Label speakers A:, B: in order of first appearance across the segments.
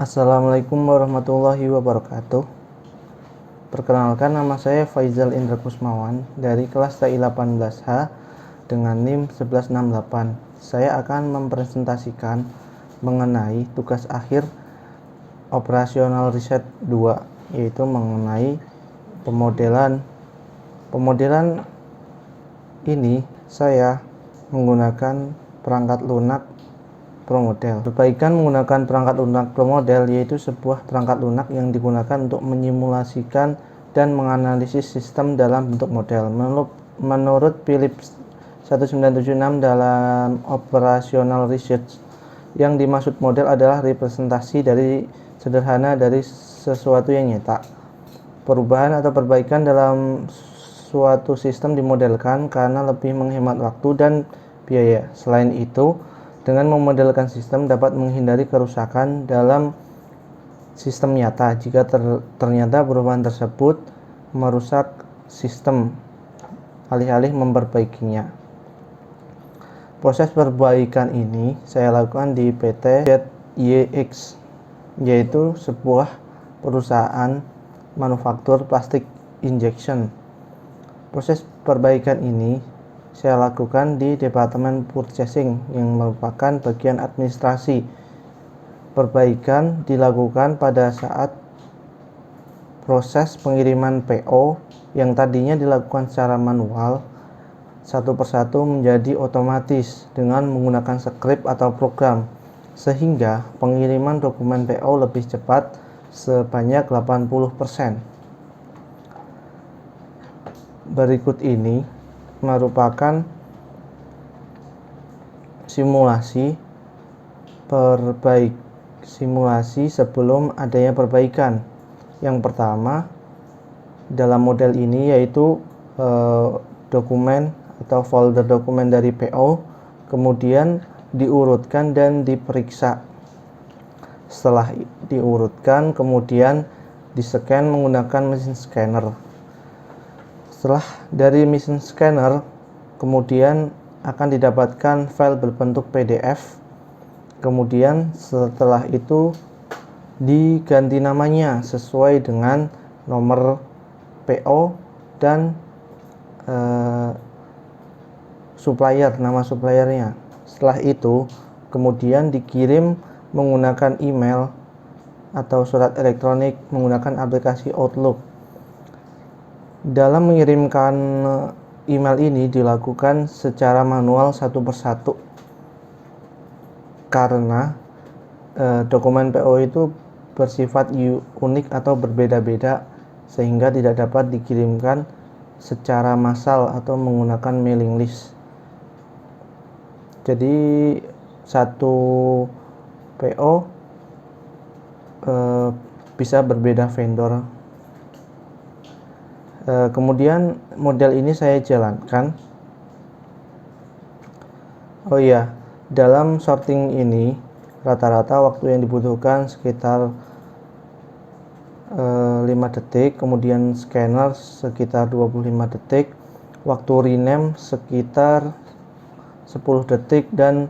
A: Assalamualaikum warahmatullahi wabarakatuh. Perkenalkan, nama saya Faizal Indra Kusmawan dari kelas TI 18H dengan NIM 1168. Saya akan mempresentasikan mengenai tugas akhir operasional riset 2, yaitu mengenai pemodelan. Pemodelan ini saya menggunakan perangkat lunak ProModel. Perbaikan menggunakan perangkat lunak ProModel yaitu sebuah perangkat lunak yang digunakan untuk menyimulasikan dan menganalisis sistem dalam bentuk model. Menurut Philips 1976 dalam operational research, yang dimaksud model adalah representasi dari sederhana dari sesuatu yang nyata. Perubahan atau perbaikan dalam suatu sistem dimodelkan karena lebih menghemat waktu dan biaya. Selain itu, dengan memodelkan sistem dapat menghindari kerusakan dalam sistem nyata jika ternyata perubahan tersebut merusak sistem, alih-alih memperbaikinya. Proses perbaikan ini saya lakukan di PT ZYX, yaitu sebuah perusahaan manufaktur plastik injection. Proses perbaikan ini saya lakukan di Departemen Purchasing yang merupakan bagian administrasi. Perbaikan dilakukan pada saat proses pengiriman PO yang tadinya dilakukan secara manual satu persatu menjadi otomatis dengan menggunakan skrip atau program, sehingga pengiriman dokumen PO lebih cepat sebanyak 80%. Berikut ini merupakan simulasi sebelum adanya perbaikan. Yang pertama dalam model ini yaitu dokumen atau folder dokumen dari PO, kemudian diurutkan dan diperiksa. Setelah diurutkan, kemudian di-scan menggunakan mesin scanner. Setelah dari mesin scanner, kemudian akan didapatkan file berbentuk PDF. Kemudian setelah itu diganti namanya sesuai dengan nomor PO dan supplier, nama suppliernya. Setelah itu kemudian dikirim menggunakan email atau surat elektronik menggunakan aplikasi Outlook. Dalam mengirimkan email ini dilakukan secara manual satu persatu karena dokumen PO itu bersifat unik atau berbeda-beda, sehingga tidak dapat dikirimkan secara massal atau menggunakan mailing list. Jadi satu PO bisa berbeda vendor. Kemudian model ini saya jalankan. Oh iya, dalam sorting ini rata-rata waktu yang dibutuhkan sekitar 5 detik, kemudian scanner sekitar 25 detik, waktu rename sekitar 10 detik, dan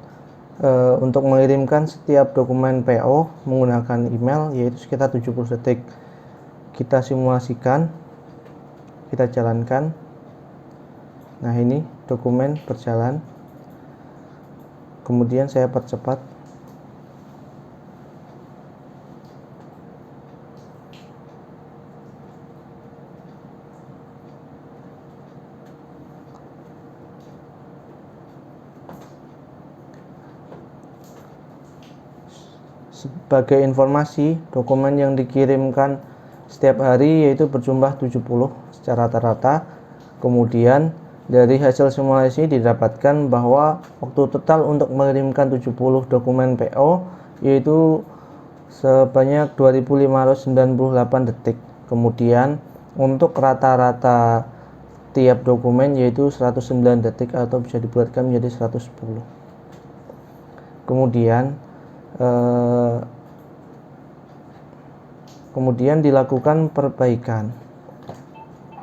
A: untuk mengirimkan setiap dokumen PO menggunakan email yaitu sekitar 70 detik. Kita simulasikan, kita jalankan. Nah, ini dokumen berjalan, kemudian saya percepat. Sebagai informasi, dokumen yang dikirimkan setiap hari yaitu berjumlah 70 secara rata-rata. Kemudian dari hasil simulasi didapatkan bahwa waktu total untuk mengirimkan 70 dokumen PO yaitu sebanyak 2598 detik. Kemudian untuk rata-rata tiap dokumen yaitu 109 detik atau bisa dibulatkan menjadi 110. Kemudian dilakukan perbaikan.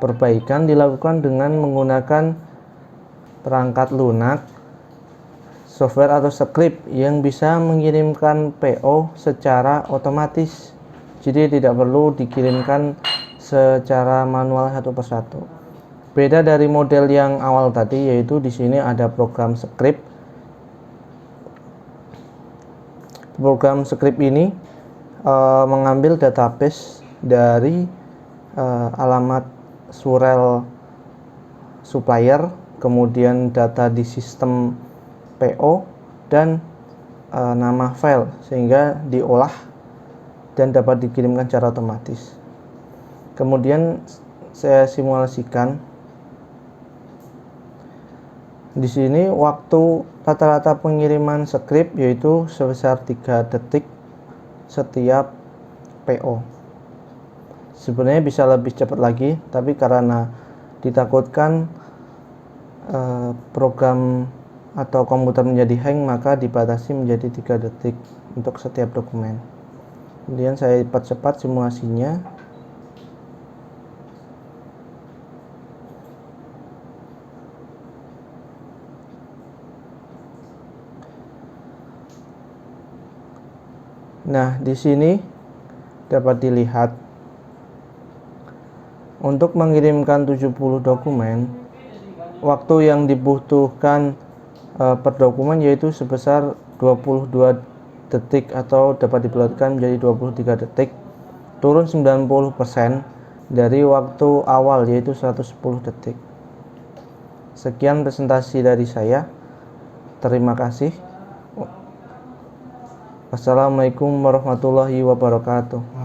A: Perbaikan dilakukan dengan menggunakan perangkat lunak software atau script yang bisa mengirimkan PO secara otomatis. Jadi tidak perlu dikirimkan secara manual satu persatu. Beda dari model yang awal tadi, yaitu di sini ada program script. Program script ini mengambil database dari alamat surel supplier, kemudian data di sistem PO dan nama file, sehingga diolah dan dapat dikirimkan secara otomatis. Kemudian saya simulasikan. Di sini waktu rata-rata pengiriman script yaitu sebesar 3 detik setiap PO. Sebenarnya bisa lebih cepat lagi, tapi karena ditakutkan program atau komputer menjadi hang, maka dibatasi menjadi 3 detik untuk setiap dokumen. Kemudian saya percepat simulasinya. Nah, di sini dapat dilihat untuk mengirimkan 70 dokumen, waktu yang dibutuhkan per dokumen yaitu sebesar 22 detik atau dapat dibulatkan menjadi 23 detik, turun 90% dari waktu awal yaitu 110 detik. Sekian presentasi dari saya. Terima kasih. Wassalamualaikum warahmatullahi wabarakatuh.